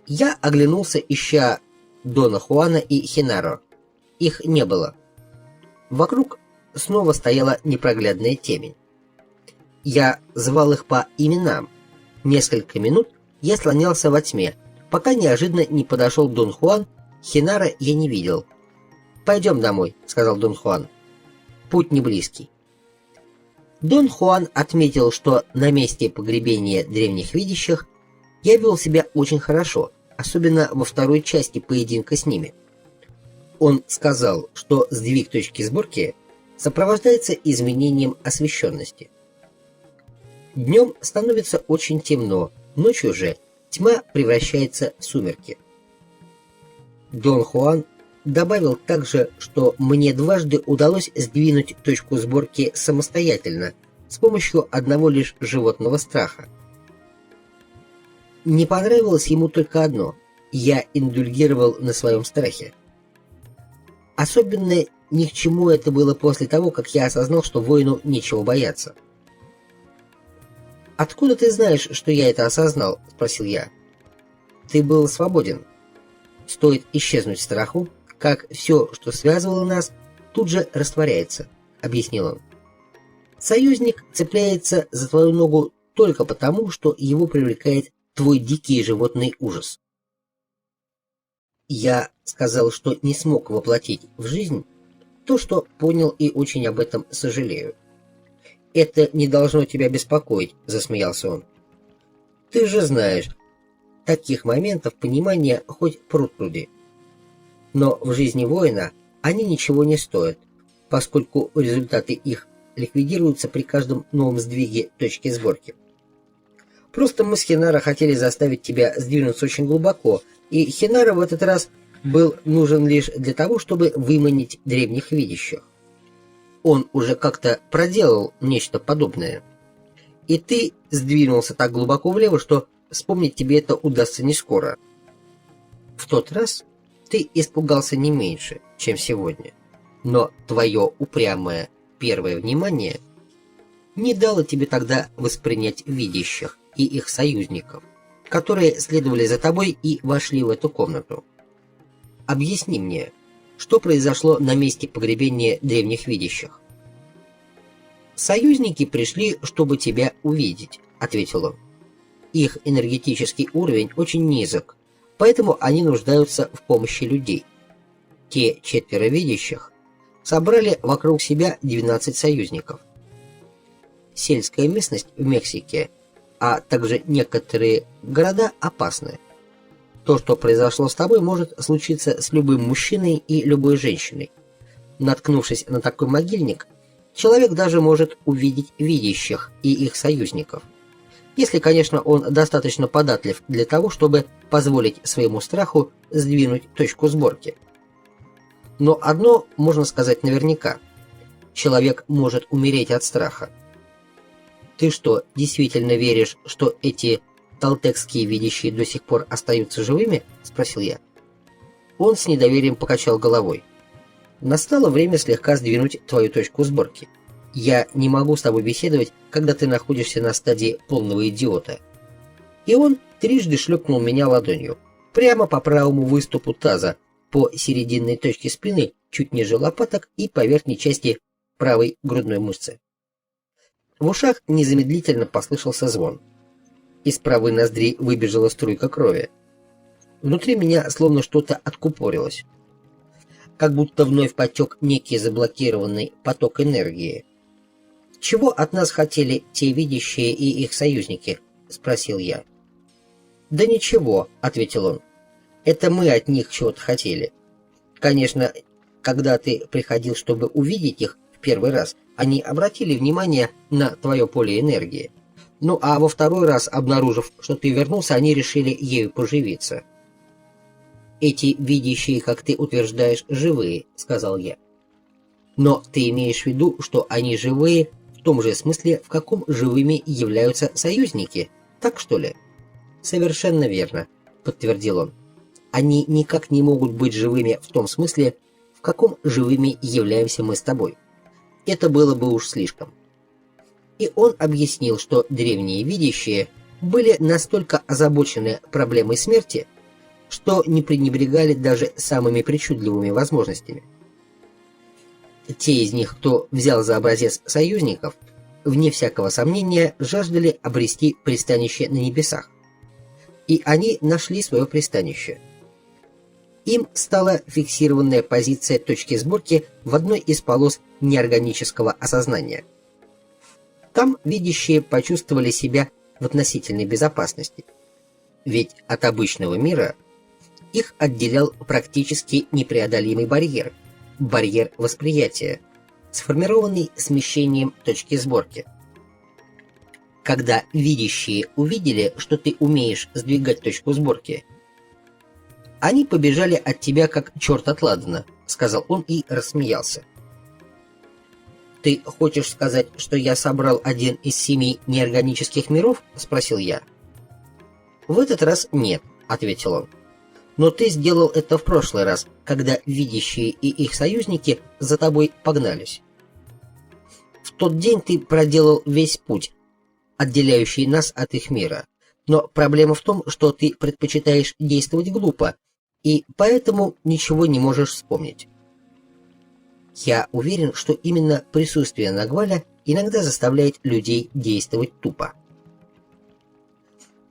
S1: Я оглянулся, ища Дона Хуана и Хенаро. Их не было. Вокруг снова стояла непроглядная темень. Я звал их по именам. Несколько минут я слонялся во тьме, пока неожиданно не подошел Дон Хуан. Хенаро я не видел. «Пойдем домой», — сказал Дон Хуан. «Путь не близкий». Дон Хуан отметил, что на месте погребения древних видящих я вел себя очень хорошо, особенно во второй части поединка с ними. Он сказал, что сдвиг точки сборки сопровождается изменением освещенности. Днем становится очень темно, ночью же тьма превращается в сумерки. Дон Хуан добавил также, что мне дважды удалось сдвинуть точку сборки самостоятельно, с помощью одного лишь животного страха. Не понравилось ему только одно – я индульгировал на своем страхе. Особенно ни к чему это было после того, как я осознал, что воину нечего бояться. «Откуда ты знаешь, что я это осознал?» – спросил я. «Ты был свободен. Стоит исчезнуть страху, как все, что связывало нас, тут же растворяется», — объяснил он. «Союзник цепляется за твою ногу только потому, что его привлекает твой дикий животный ужас». Я сказал, что не смог воплотить в жизнь то, что понял, и очень об этом сожалею. «Это не должно тебя беспокоить», — засмеялся он. «Ты же знаешь, таких моментов понимания хоть пруд-пруди. Но в жизни воина они ничего не стоят, поскольку результаты их ликвидируются при каждом новом сдвиге точки сборки. Просто мы с Хенаро хотели заставить тебя сдвинуться очень глубоко, и Хенаро в этот раз был нужен лишь для того, чтобы выманить древних видящих. Он уже как-то проделал нечто подобное. И ты сдвинулся так глубоко влево, что вспомнить тебе это удастся не скоро. В тот раз ты испугался не меньше, чем сегодня, но твое упрямое первое внимание не дало тебе тогда воспринять видящих и их союзников, которые следовали за тобой и вошли в эту комнату. Объясни мне, что произошло на месте погребения древних видящих?» «Союзники пришли, чтобы тебя увидеть», — ответил он. «Их энергетический уровень очень низок, поэтому они нуждаются в помощи людей. Те 4 видящих собрали вокруг себя 12 союзников. Сельская местность в Мексике, а также некоторые города опасны. То, что произошло с тобой, может случиться с любым мужчиной и любой женщиной. Наткнувшись на такой могильник, человек даже может увидеть видящих и их союзников. Если, конечно, он достаточно податлив для того, чтобы позволить своему страху сдвинуть точку сборки. Но одно можно сказать наверняка. Человек может умереть от страха. Ты что, действительно веришь, что эти талтекские видящие до сих пор остаются живыми?» – спросил я. Он с недоверием покачал головой. «Настало время слегка сдвинуть твою точку сборки. Я не могу с тобой беседовать, когда ты находишься на стадии полного идиота». И он трижды шлепнул меня ладонью, прямо по правому выступу таза, по серединной точке спины, чуть ниже лопаток и по верхней части правой грудной мышцы. В ушах незамедлительно послышался звон. Из правой ноздри выбежала струйка крови. Внутри меня словно что-то откупорилось. Как будто вновь потек некий заблокированный поток энергии. «Чего от нас хотели те видящие и их союзники?» — спросил я. «Да ничего», — ответил он. «Это мы от них чего-то хотели. Конечно, когда ты приходил, чтобы увидеть их в первый раз, они обратили внимание на твое поле энергии. Ну а во второй раз, обнаружив, что ты вернулся, они решили ею поживиться». «Эти видящие, как ты утверждаешь, живые», — сказал я. «Но ты имеешь в виду, что они живые в том же смысле, в каком живыми являются союзники, так что ли?» «Совершенно верно», — подтвердил он. «Они никак не могут быть живыми в том смысле, в каком живыми являемся мы с тобой. Это было бы уж слишком». И он объяснил, что древние видящие были настолько озабочены проблемой смерти, что не пренебрегали даже самыми причудливыми возможностями. Те из них, кто взял за образец союзников, вне всякого сомнения жаждали обрести пристанище на небесах. И они нашли свое пристанище. Им стала фиксированная позиция точки сборки в одной из полос неорганического осознания. Там видящие почувствовали себя в относительной безопасности. Ведь от обычного мира их отделял практически непреодолимый барьер – барьер восприятия, сформированный смещением точки сборки. Когда видящие увидели, что ты умеешь сдвигать точку сборки, они побежали от тебя как черт от ладана, сказал он и рассмеялся. «Ты хочешь сказать, что я собрал один из 7 неорганических миров?» – спросил я. «В этот раз нет», – ответил он. «Но ты сделал это в прошлый раз, когда видящие и их союзники за тобой погнались. В тот день ты проделал весь путь, отделяющий нас от их мира. Но проблема в том, что ты предпочитаешь действовать глупо, и поэтому ничего не можешь вспомнить. Я уверен, что именно присутствие Нагваля иногда заставляет людей действовать тупо.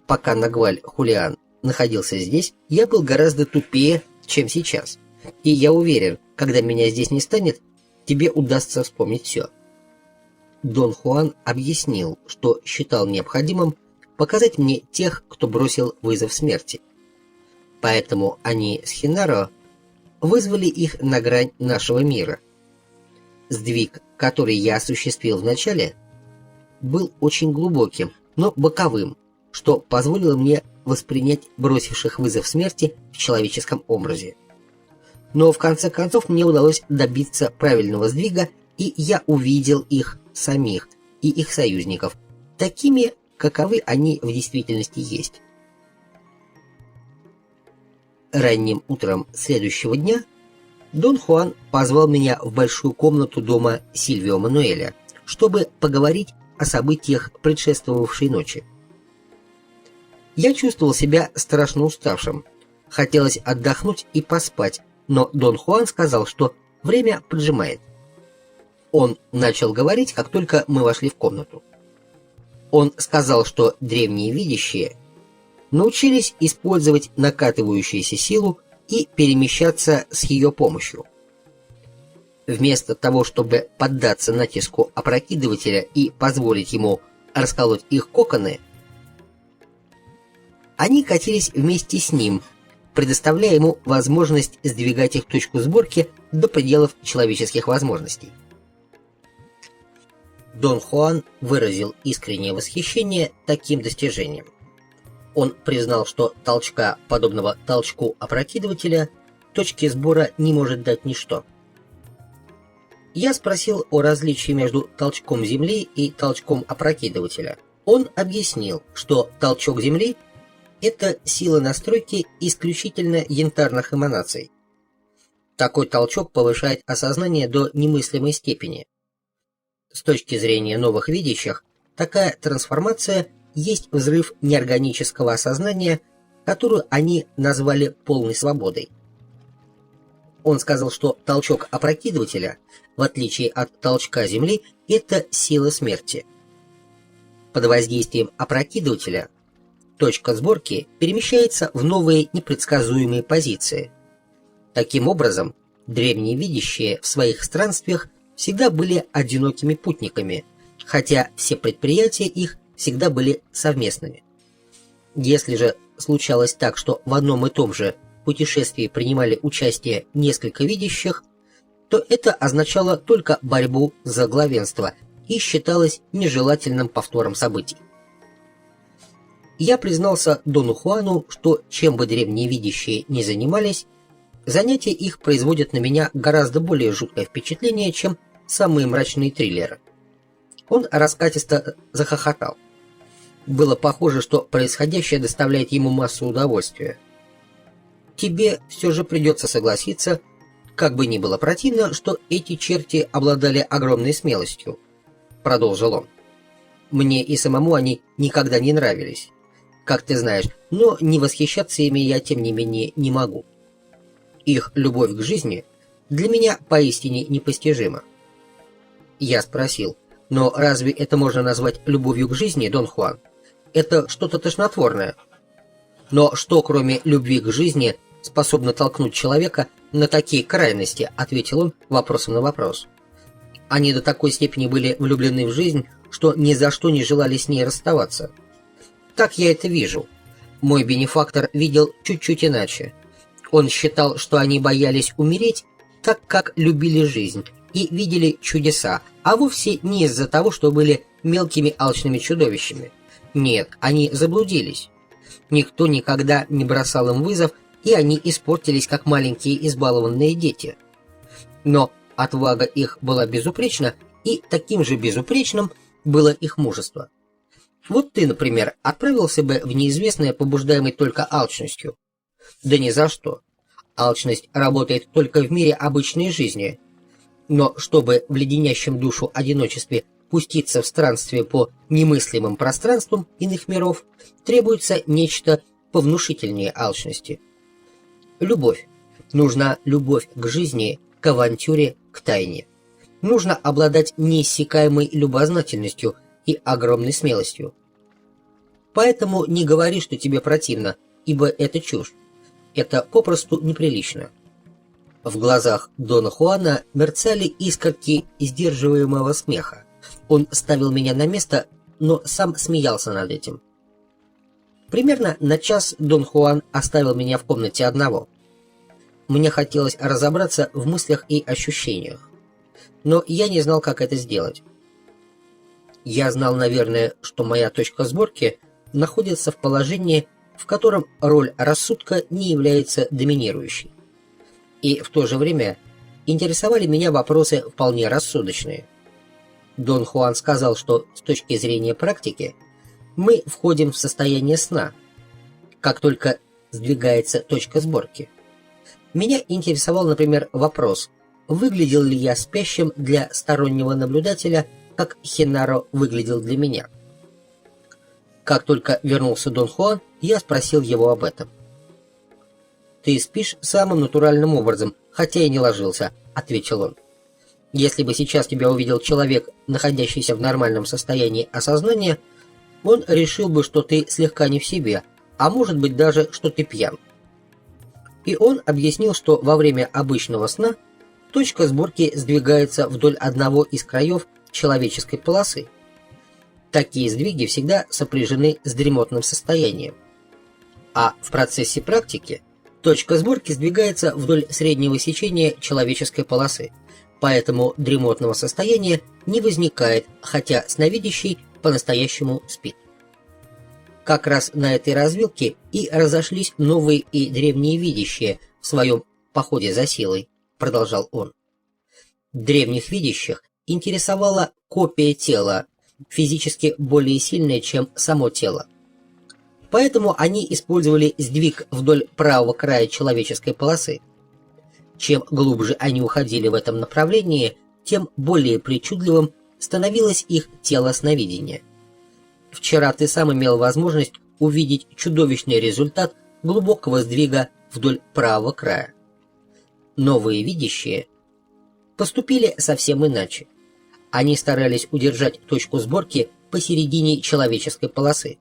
S1: Пока Нагваль Хулиан находился здесь, я был гораздо тупее, чем сейчас. И я уверен, когда меня здесь не станет, тебе удастся вспомнить все». Дон Хуан объяснил, что считал необходимым показать мне тех, кто бросил вызов смерти. Поэтому они с Хинаро вызвали их на грань нашего мира. Сдвиг, который я осуществил вначале, был очень глубоким, но боковым, что позволило мне воспринять бросивших вызов смерти в человеческом образе. Но в конце концов мне удалось добиться правильного сдвига, и я увидел их самих и их союзников, такими, каковы они в действительности есть. Ранним утром следующего дня Дон Хуан позвал меня в большую комнату дома Сильвио Мануэля, чтобы поговорить о событиях предшествовавшей ночи. Я чувствовал себя страшно уставшим. Хотелось отдохнуть и поспать, но Дон Хуан сказал, что время поджимает. Он начал говорить, как только мы вошли в комнату. Он сказал, что древние видящие научились использовать накатывающуюся силу и перемещаться с ее помощью. Вместо того, чтобы поддаться натиску опрокидывателя и позволить ему расколоть их коконы, они катились вместе с ним, предоставляя ему возможность сдвигать их точку сборки до пределов человеческих возможностей. Дон Хуан выразил искреннее восхищение таким достижением. Он признал, что толчка, подобного толчку опрокидывателя, точки сбора не может дать ничто. Я спросил о различии между толчком Земли и толчком опрокидывателя. Он объяснил, что толчок Земли – это сила настройки исключительно янтарных эманаций. Такой толчок повышает осознание до немыслимой степени. С точки зрения новых видящих, такая трансформация есть взрыв неорганического осознания, которую они назвали полной свободой. Он сказал, что толчок опрокидывателя, в отличие от толчка Земли, это сила смерти. Под воздействием опрокидывателя точка сборки перемещается в новые непредсказуемые позиции. Таким образом, древние видящие в своих странствиях всегда были одинокими путниками, хотя все предприятия их всегда были совместными. Если же случалось так, что в одном и том же путешествии принимали участие несколько видящих, то это означало только борьбу за главенство и считалось нежелательным повтором событий. Я признался Дону Хуану, что чем бы древние видящие ни занимались, занятия их производят на меня гораздо более жуткое впечатление, чем самые мрачные триллеры. Он раскатисто захохотал. Было похоже, что происходящее доставляет ему массу удовольствия. «Тебе все же придется согласиться, как бы ни было противно, что эти черти обладали огромной смелостью», — продолжил он. «Мне и самому они никогда не нравились, как ты знаешь, но не восхищаться ими я, тем не менее, не могу. Их любовь к жизни для меня поистине непостижима». Я спросил: «Но разве это можно назвать любовью к жизни, Дон Хуан? Это что-то тошнотворное». «Но что, кроме любви к жизни, способно толкнуть человека на такие крайности?» — ответил он вопросом на вопрос. «Они до такой степени были влюблены в жизнь, что ни за что не желали с ней расставаться. Так я это вижу. Мой бенефактор видел чуть-чуть иначе. Он считал, что они боялись умереть, так как любили жизнь и видели чудеса, а вовсе не из-за того, что были мелкими алчными чудовищами. Нет, они заблудились. Никто никогда не бросал им вызов, и они испортились, как маленькие избалованные дети. Но отвага их была безупречна, и таким же безупречным было их мужество. Вот ты, например, отправился бы в неизвестное, побуждаемый только алчностью? Да ни за что. Алчность работает только в мире обычной жизни. Но чтобы в леденящем душу одиночестве пуститься в странствие по немыслимым пространствам иных миров, требуется нечто повнушительнее алчности. Любовь. Нужна любовь к жизни, к авантюре, к тайне. Нужно обладать неиссякаемой любознательностью и огромной смелостью. Поэтому не говори, что тебе противно, ибо это чушь. Это попросту неприлично. В глазах Дона Хуана мерцали искорки сдерживаемого смеха. Он ставил меня на место, но сам смеялся над этим. Примерно на час Дон Хуан оставил меня в комнате одного. Мне хотелось разобраться в мыслях и ощущениях, но я не знал, как это сделать. Я знал, наверное, что моя точка сборки находится в положении, в котором роль рассудка не является доминирующей. И в то же время интересовали меня вопросы вполне рассудочные. Дон Хуан сказал, что с точки зрения практики мы входим в состояние сна, как только сдвигается точка сборки. Меня интересовал, например, вопрос, выглядел ли я спящим для стороннего наблюдателя, как Хенаро выглядел для меня. Как только вернулся Дон Хуан, я спросил его об этом. «Ты спишь самым натуральным образом, хотя и не ложился», — ответил он. «Если бы сейчас тебя увидел человек, находящийся в нормальном состоянии осознания, он решил бы, что ты слегка не в себе, а может быть даже, что ты пьян». И он объяснил, что во время обычного сна точка сборки сдвигается вдоль одного из краев человеческой полосы. Такие сдвиги всегда сопряжены с дремотным состоянием. А в процессе практики точка сборки сдвигается вдоль среднего сечения человеческой полосы, поэтому дремотного состояния не возникает, хотя сновидящий по-настоящему спит. Как раз на этой развилке и разошлись новые и древние видящие в своем походе за силой, продолжал он. Древних видящих интересовала копия тела, физически более сильная, чем само тело. Поэтому они использовали сдвиг вдоль правого края человеческой полосы. Чем глубже они уходили в этом направлении, тем более причудливым становилось их тело сновидения. Вчера ты сам имел возможность увидеть чудовищный результат глубокого сдвига вдоль правого края. Новые видящие поступили совсем иначе. Они старались удержать точку сборки посередине человеческой полосы.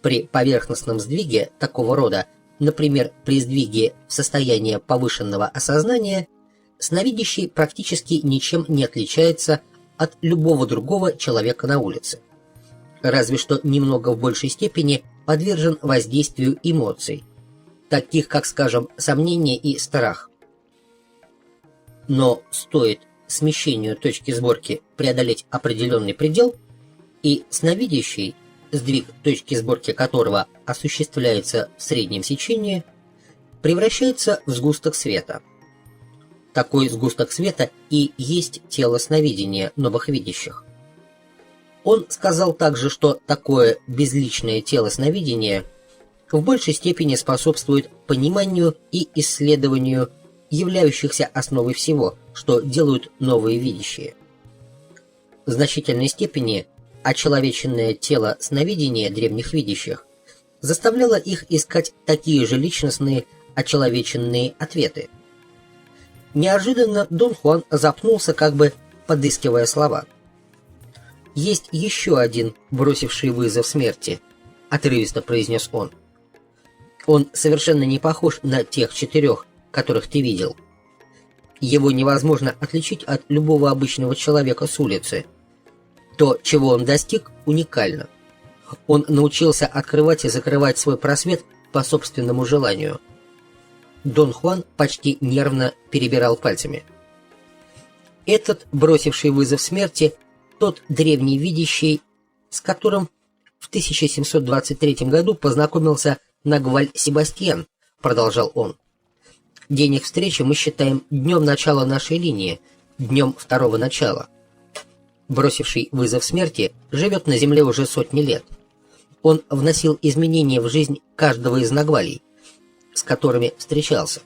S1: При поверхностном сдвиге такого рода, например, при сдвиге в состояние повышенного осознания, сновидящий практически ничем не отличается от любого другого человека на улице. Разве что немного в большей степени подвержен воздействию эмоций, таких как, скажем, сомнение и страх. Но стоит смещению точки сборки преодолеть определенный предел, и сновидящий, сдвиг точки сборки которого осуществляется в среднем сечении, превращается в сгусток света. Такой сгусток света и есть тело сновидения новых видящих. Он сказал также, что такое безличное тело сновидения в большей степени способствует пониманию и исследованию являющихся основой всего, что делают новые видящие. В значительной степени очеловеченное тело сновидения древних видящих заставляло их искать такие же личностные очеловеченные ответы. Неожиданно Дон Хуан запнулся, как бы подыскивая слова. «Есть еще один, бросивший вызов смерти», — отрывисто произнес он. «Он совершенно не похож на тех 4, которых ты видел. Его невозможно отличить от любого обычного человека с улицы. То, чего он достиг, уникально. Он научился открывать и закрывать свой просвет по собственному желанию». Дон Хуан почти нервно перебирал пальцами. «Этот, бросивший вызов смерти, тот древний видящий, с которым в 1723 году познакомился Нагваль Себастьян», — продолжал он. «День их встречи мы считаем днем начала нашей линии, днем второго начала. Бросивший вызов смерти живет на Земле уже сотни лет. Он вносил изменения в жизнь каждого из Нагвалей, с которыми встречался.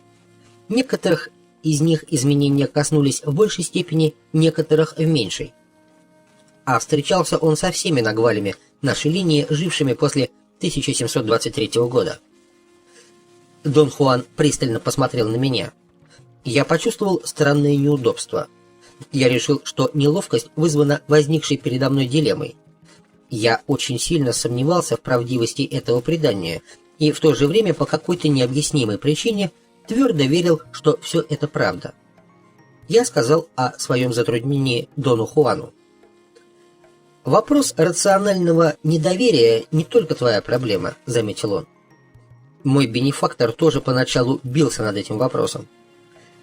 S1: Некоторых из них изменения коснулись в большей степени, некоторых в меньшей. А встречался он со всеми Нагвалями нашей линии, жившими после 1723 года. Дон Хуан пристально посмотрел на меня. Я почувствовал странное неудобство. Я решил, что неловкость вызвана возникшей передо мной дилеммой. Я очень сильно сомневался в правдивости этого предания, и в то же время по какой-то необъяснимой причине твердо верил, что все это правда. Я сказал о своем затруднении Дону Хуану. «Вопрос рационального недоверия не только твоя проблема», — заметил он. Мой бенефактор тоже поначалу бился над этим вопросом.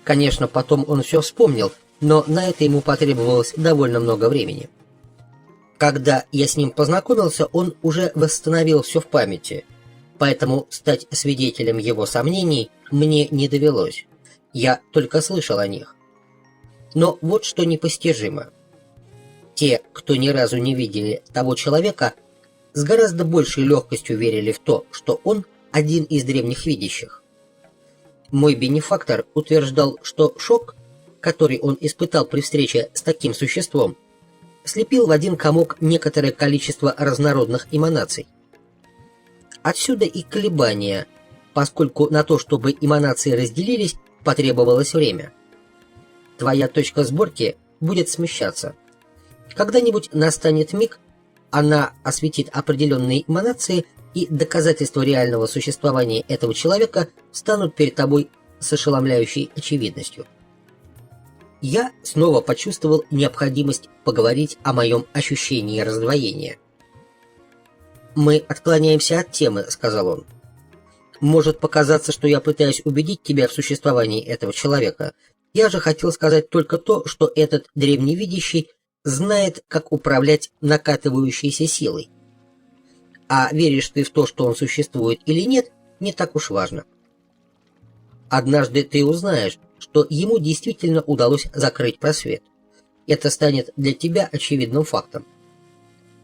S1: Конечно, потом он все вспомнил, но на это ему потребовалось довольно много времени. Когда я с ним познакомился, он уже восстановил все в памяти, поэтому стать свидетелем его сомнений мне не довелось. Я только слышал о них. Но вот что непостижимо. Те, кто ни разу не видели того человека, с гораздо большей легкостью верили в то, что он один из древних видящих. Мой бенефактор утверждал, что шок, который он испытал при встрече с таким существом, слепил в один комок некоторое количество разнородных эманаций. Отсюда и колебания, поскольку на то, чтобы эманации разделились, потребовалось время. Твоя точка сборки будет смещаться. Когда-нибудь настанет миг, она осветит определенные эманации, и доказательства реального существования этого человека встанут перед тобой с ошеломляющей очевидностью. Я снова почувствовал необходимость поговорить о моем ощущении раздвоения. «Мы отклоняемся от темы», — сказал он. «Может показаться, что я пытаюсь убедить тебя в существовании этого человека. Я же хотел сказать только то, что этот древний видящий знает, как управлять накатывающейся силой. А веришь ты в то, что он существует или нет, не так уж важно. Однажды ты узнаешь, что ему действительно удалось закрыть просвет. Это станет для тебя очевидным фактом.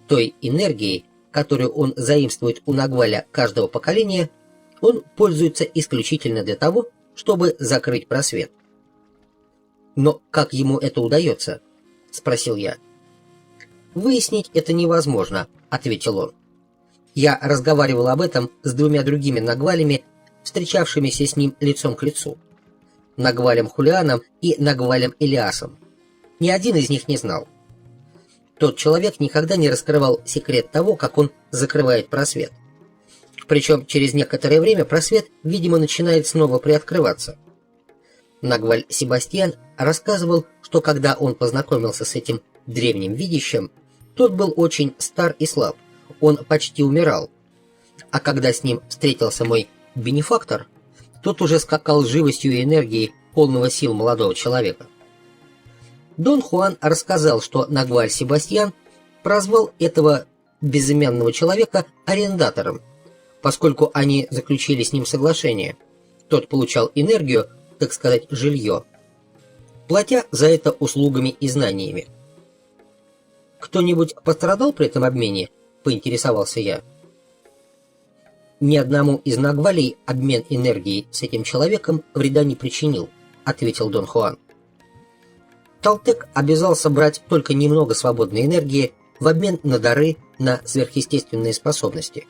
S1: Той энергией, которую он заимствует у Нагваля каждого поколения, он пользуется исключительно для того, чтобы закрыть просвет. «Но как ему это удается?» — спросил я. «Выяснить это невозможно», ответил он. «Я разговаривал об этом с двумя другими Нагвалями, встречавшимися с ним лицом к лицу. Нагвалем Хулианом и Нагвалем Илиасом. Ни один из них не знал. Тот человек никогда не раскрывал секрет того, как он закрывает просвет. Причем через некоторое время просвет, видимо, начинает снова приоткрываться. Нагваль Себастьян рассказывал, что когда он познакомился с этим древним видящим, тот был очень стар и слаб, он почти умирал. А когда с ним встретился мой бенефактор, тот уже скакал с живостью и энергией полного сил молодого человека. Дон Хуан рассказал, что Нагваль Себастьян прозвал этого безымянного человека арендатором, поскольку они заключили с ним соглашение. Тот получал энергию, так сказать, жилье, платя за это услугами и знаниями. «Кто-нибудь пострадал при этом обмене?» — поинтересовался я. «Ни одному из Нагвалей обмен энергией с этим человеком вреда не причинил», — ответил Дон Хуан. Талтек обязался брать только немного свободной энергии в обмен на дары, на сверхъестественные способности.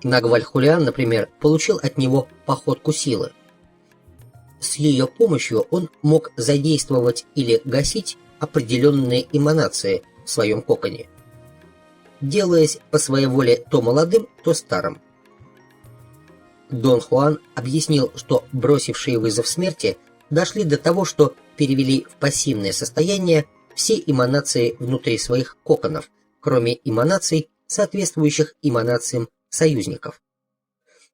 S1: Нагваль Хулиан, например, получил от него походку силы. С ее помощью он мог задействовать или гасить определенные эманации в своем коконе, делаясь по своей воле то молодым, то старым. Дон Хуан объяснил, что бросившие вызов смерти дошли до того, что перевели в пассивное состояние все эманации внутри своих коконов, кроме эманаций, соответствующих эманациям союзников.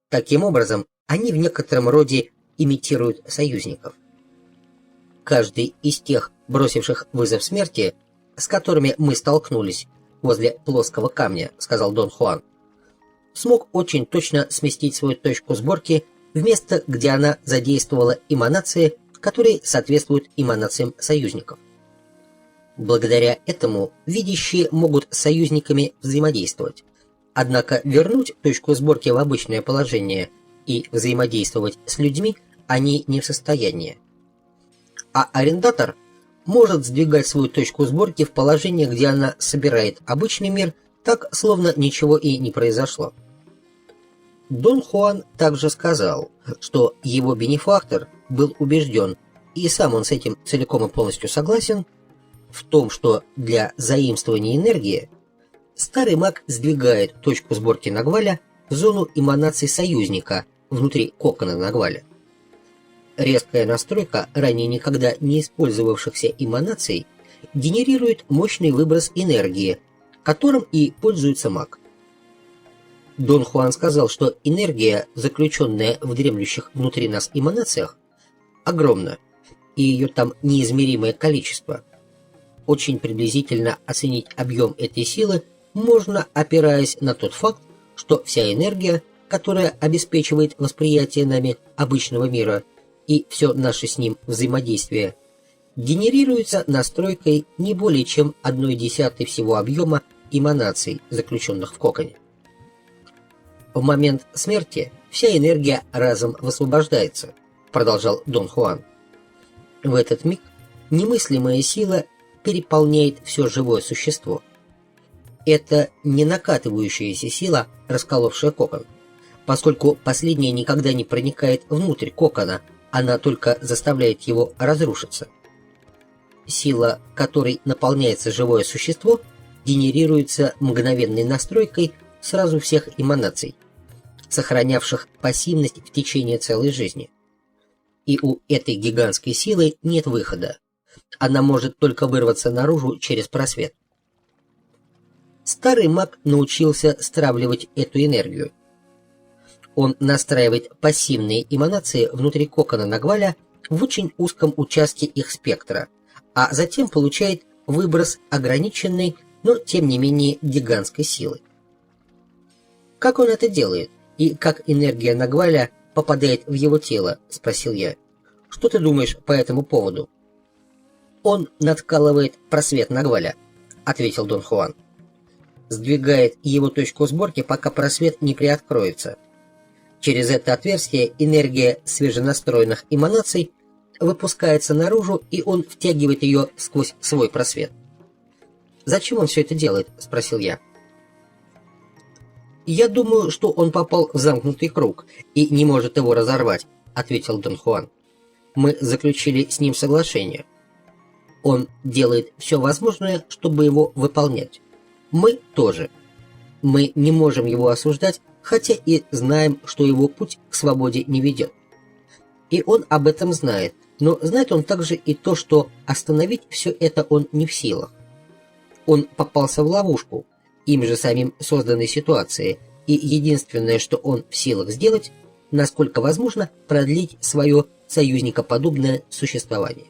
S1: Таким образом, они в некотором роде имитируют союзников. Каждый из тех, бросивших вызов смерти, с которыми мы столкнулись возле плоского камня, сказал Дон Хуан, смог очень точно сместить свою точку сборки в место, где она задействовала эманации, которые соответствуют эманациям союзников. Благодаря этому видящие могут с союзниками взаимодействовать, однако вернуть точку сборки в обычное положение и взаимодействовать с людьми они не в состоянии. А арендатор может сдвигать свою точку сборки в положение, где она собирает обычный мир, так, словно ничего и не произошло. Дон Хуан также сказал, что его бенефактор был убежден, и сам он с этим целиком и полностью согласен, в том, что для заимствования энергии старый маг сдвигает точку сборки Нагваля в зону эманаций союзника внутри кокона Нагваля. Резкая настройка ранее никогда не использовавшихся эманаций генерирует мощный выброс энергии, которым и пользуется маг. Дон Хуан сказал, что энергия, заключенная в дремлющих внутри нас эманациях, огромна, и ее там неизмеримое количество. Очень приблизительно оценить объем этой силы можно, опираясь на тот факт, что вся энергия, которая обеспечивает восприятие нами обычного мира и все наше с ним взаимодействие, генерируется настройкой не более чем 1/10 всего объема эманаций, заключенных в коконе. В момент смерти вся энергия разом высвобождается, продолжал Дон Хуан. В этот миг немыслимая сила переполняет все живое существо. Это не накатывающаяся сила, расколовшая кокон, поскольку последняя никогда не проникает внутрь кокона, она только заставляет его разрушиться. Сила, которой наполняется живое существо, генерируется мгновенной настройкой сразу всех эманаций, сохранявших пассивность в течение целой жизни. И у этой гигантской силы нет выхода. Она может только вырваться наружу через просвет. Старый маг научился стравливать эту энергию. Он настраивает пассивные эманации внутри кокона Нагваля в очень узком участке их спектра, а затем получает выброс ограниченной, но тем не менее гигантской силы. «Как он это делает? И как энергия Нагваля попадает в его тело?» – спросил я. «Что ты думаешь по этому поводу?» «Он надкалывает просвет Нагваля», – ответил Дон Хуан. «Сдвигает его точку сборки, пока просвет не приоткроется. Через это отверстие энергия свеженастроенных эманаций выпускается наружу, и он втягивает ее сквозь свой просвет». «Зачем он все это делает?» – спросил я. «Я думаю, что он попал в замкнутый круг и не может его разорвать», — ответил Дон Хуан. «Мы заключили с ним соглашение. Он делает все возможное, чтобы его выполнять. Мы тоже. Мы не можем его осуждать, хотя и знаем, что его путь к свободе не ведет. И он об этом знает, но знает он также и то, что остановить все это он не в силах. Он попался в ловушку, им же самим созданной ситуации, и единственное, что он в силах сделать, насколько возможно, продлить свое союзникоподобное существование.